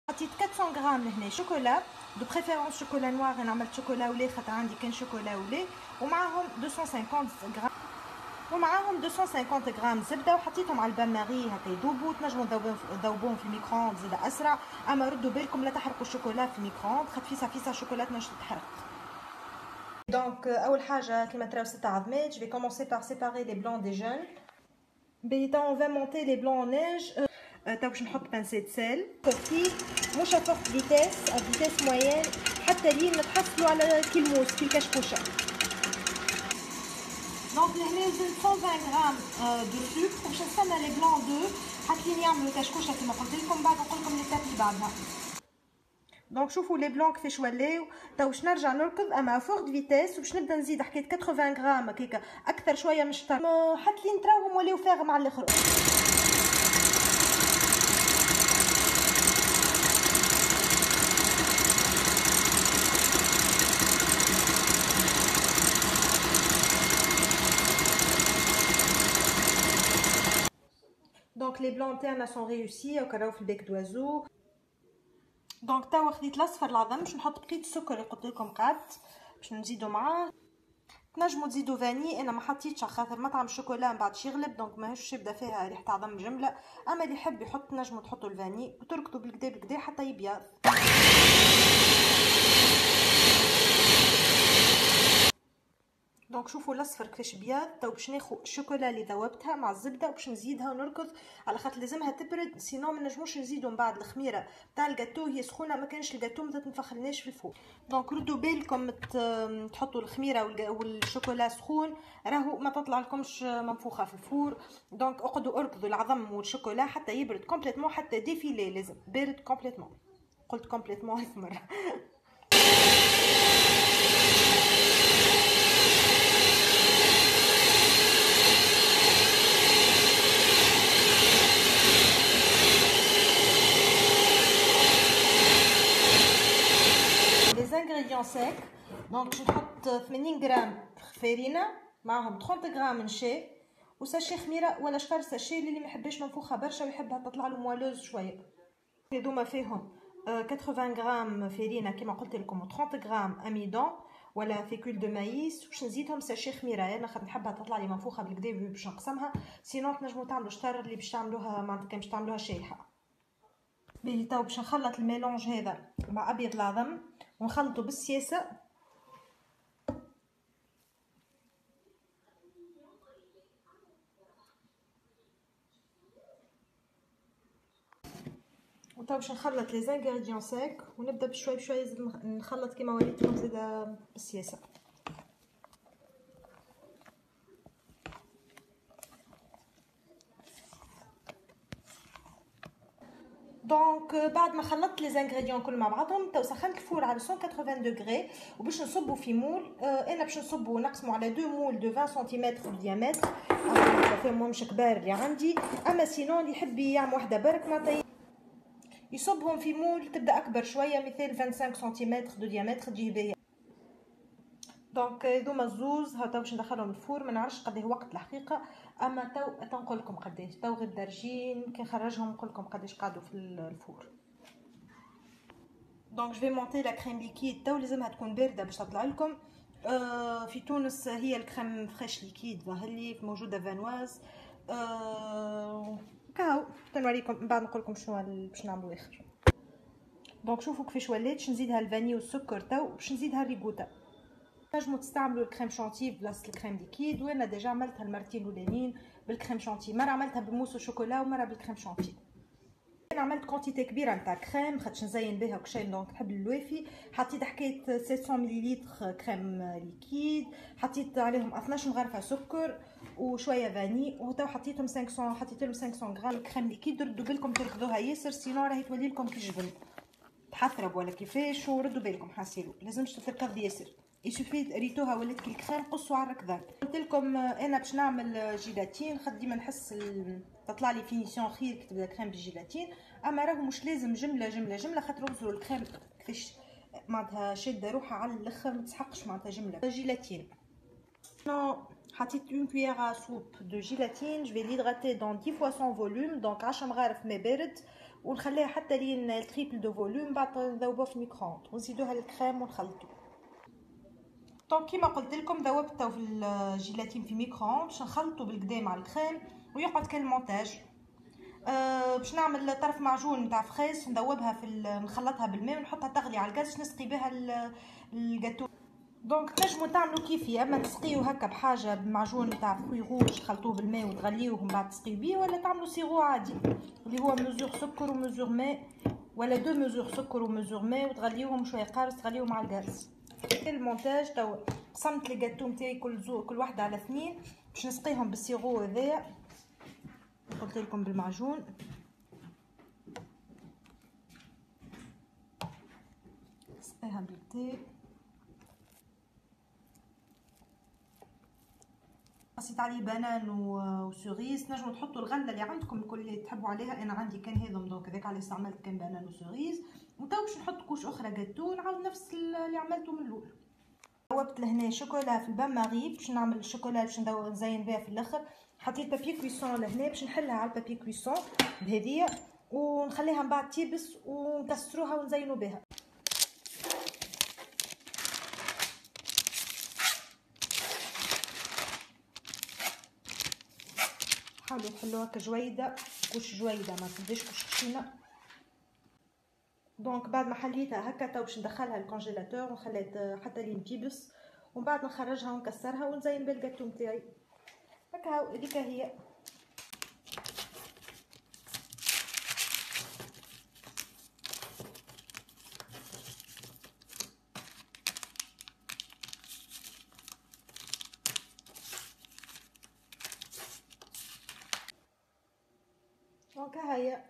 حطيت 400 غرام هنا شوكولا دو بريفيرونس شوكولا نوار. انا عملت شوكولا ولي خاطر عندي كان شوكولا ولي، ومعاهم 250 غرام زبده، وحطيتهم على البان ماري هكا يذوبوا. تنجموا تذوبوهم في الميكرووند زيد اسرع، اما ردوا بالكم لا تحرقوا الشوكولا في الميكرووند خاطر فيسا الشوكولا تنجم تحرق. دونك اول حاجه كيما تراو 6 عظمات. جو في كومونسي بار سيباري لي بلون دي جون. بيتا اون فا مونتي لي بلون نيج. تو باش نحط بانسيت سيل فيه مش فورت فيتاس ا فيتاس موين حتى لين نتحصلوا على كيلموس كي الكشكوشه. دونك لهنا زدت 120 غرام دو سكر باش نستنى لي بلون دو حتى لين يعملوا كشكوشه كيما قلت لكم. بعد نقول لكم لي تاب اللي بعدها. دونك شوفوا لي بلون كيفاش ولاو. تو باش نرجع نركض اما فورت فيتاس، وباش نبدا نزيد حكايه 80 غرام هكاك اكثر شويه من الشطر حتى لين تراوهم ولاو فاغم على الاخر. دونك لي بلون تاعنا سون ريوسي وكراو في البيك دوازو. دونك توا خديت الاصفر العظم باش نحط بقيه السكر اللي قلت لكم قعدت باش نزيدو معاه. تنجموا تزيدوا فاني، انا ما حطيتش على خاطر مطعم الشوكولا من بعد يغلب دونك ماهوش يبدا فيها ريحه عظم جمله. اما اللي يحب يحط تنجموا تحطوا الفاني وتركضوا بالكدا حتى يبيض. دونك شوفوا الاصفر كيفاش بياض. تو باش ناخذ الشوكولا اللي ذوبتها مع الزبده وباش نزيدها ونركض على خاطر لازمها تبرد، سينو ما نجموش نزيدوا من بعد الخميره تاع الجاتو هي سخونه. ما كانش الجاتو ما تنفخلناش في الفور. دونك ردوا بالكم تحطوا الخميره والشوكولا سخون راهو ما تطلع لكمش منفوخه في الفور. دونك اقعدوا اركضوا العظم والشوكولا حتى يبرد كومبليتمون، حتى ديفيلي لازم بارد كومبليتمون. قلت كومبليتمون هذه مره. ingrédients secs. دونك باش نحط 80 غرام فرينه معاهم 30 غرام نشا وساشي خميره ولا شطر ساشي اللي ما يحبش منفوخه برشا ويحبها تطلع له موالوز شويه. هذوما فيهم 80 غرام فرينه كما قلت لكم و30 غرام اميدون ولا فيكول دو مايس. باش نزيدهم ساشي خميره انا خاطر نحبها تطلع لي منفوخه بالكدا باش نقسمها. سينو تنجموا تعملوا شطر اللي باش تعملوها معناتها كان باش تعملوها شايحه. باهي تو باش نخلط الميلونج هذا مع ابيض العظم ونخلطه بالسياسه. وتو باش نخلط لي زانغريديون سيك ونبدا بشوي بشوي نخلط كيما وريتكم زاده بالسياسه. دونك بعد ما خلطت لي زانغريديون كل مع بعضهم تو سخنت الفور على 180 دوغري وباش نصبوا في مول. انا باش نصبوا نقسموا على 2 مول دو 20 سنتيمتر ديامتر فيهم مش كبار اللي عندي. اما سينون اللي يحب يعمل وحده برك معناتها يصبهم في مول تبدا اكبر شويه مثال 25 سنتيمتر دو ديامتر تجي باهيه. دونك هذوما الزوز ها تو باش ندخلهم الفور. ما نعرفش قديه وقت الحقيقه اما تو نقول لكم قداش تو غير دارجين كي نخرجهم نقول لكم قداش قعدوا في الفور. دونك جو في مونتي لا كريم ليكيد تو لازمها تكون بارده باش تطلع لكم. في تونس هي الكريم فريش ليكيد ظهر لي موجوده فانواز. كاو تنوريكم بعد نقول لكم شنو باش نعملوا اخر. دونك شوفوا كيفاش ولات. باش نزيدها الفاني والسكر تو باش نزيدها الريغوتا. تنجموا تستعملوا الكريم شانتي بلاصه الكريم ليكيد وانا ديجا عملتها المرتين الاولانيين بالكريم شانتي. مره عملتها بالموس وشوكولا ومره بالكريم شانتي. انا عملت كونتيتي كبيره نتاع كريم خاطش نزين بها وكشي دونك نحب الوافي. حطيت حكايه 700 مليلتر كريم ليكيد حطيت عليهم 12 مغرفه سكر وشويه فاني وتو حطيت لهم 500 غرام كريم ليكيد. ردوا بالكم تركضوها ياسر سينو راهي تولي لكم كي جبن تحثرب ولا كيفاش. وردوا بالكم حاسيلو لازمش تركض ياسر يشوفي ريتوها ولات كي الكريم قصوا على الركضان. قلت لكم انا باش نعمل جيلاتين خاطر ديما نحس تطلع لي فينيسيون خير كي تبدا كريم بالجيلاتين. اما راهو مش لازم جمله خاطر وصلوا الكريم كيفاش معناتها شاده روحها على الاخر ما تسحقش معناتها جمله جيلاتين. حطيت une cuillère à soupe de gélatine. Je vais l'hydrater dans 10 fois son volume, donc 10 مغارف ماء بارد، ونخليها حتى لين التريبل دو فولوم. بعد نذوبوها في الميكرووند ونزيدوها الكريم ونخلطو. دونك كيما قلت لكم ذوبته في الجيلاتين في ميكرووند باش نخلطو بالكدا مع الكريم ويقعد كالمونتاج. باش نعمل طرف معجون نتاع فريس نذوبها نخلطها بالماء ونحطها تغلي على الغاز باش نسقي بها الجاتو. دونك تنجموا تعملوا كيفي، اما تسقيو هكا بحاجه بمعجون نتاع فروي روج تخلطوه بالماء وتغليوه ومن بعد تسقيو بيه، ولا تعملوا سيرو عادي اللي هو مزور سكر ومزور ماء، ولا دو مزور سكر ومزور ماء وتغليوهم شويه قارص تغليوهم على الغاز. المونتاج توا قسمت لي جاتو نتاعي كل واحده على 2 باش نسقيهم بالسيرو هذايا قلت لكم بالمعجون. نسقيها بالتي. قصيت عليه بنان وسوريز. نجموا تحطوا الغله اللي عندكم الكل اللي تحبوا عليها. انا عندي كان هذم دونك هذاك اللي استعملت كان بنان وسوريز. وتو باش نحط كوش اخرى جاتو نعاود نفس اللي عملته من الاول. ذوبت لهنا شوكولا في البان ماري باش نعمل الشوكولا باش نزين بها في الاخر. حطيت بابي كويسون لهنا باش نحلها على البابي كويسون بهذيا ونخليها من بعد تيبس ونكسروها ونزينوا بها. حاولوا تحلوها كجويده كوش جويده ما تبداش كوش خشينه. دونك بعد ما حليتها هكا تو باش ندخلها الكونجيلاتور وخليت حتى لين تيبس ومن بعد نخرجها ونكسرها ونزين بالجاتو نتاعي هكا. هذيك هي. دونك هي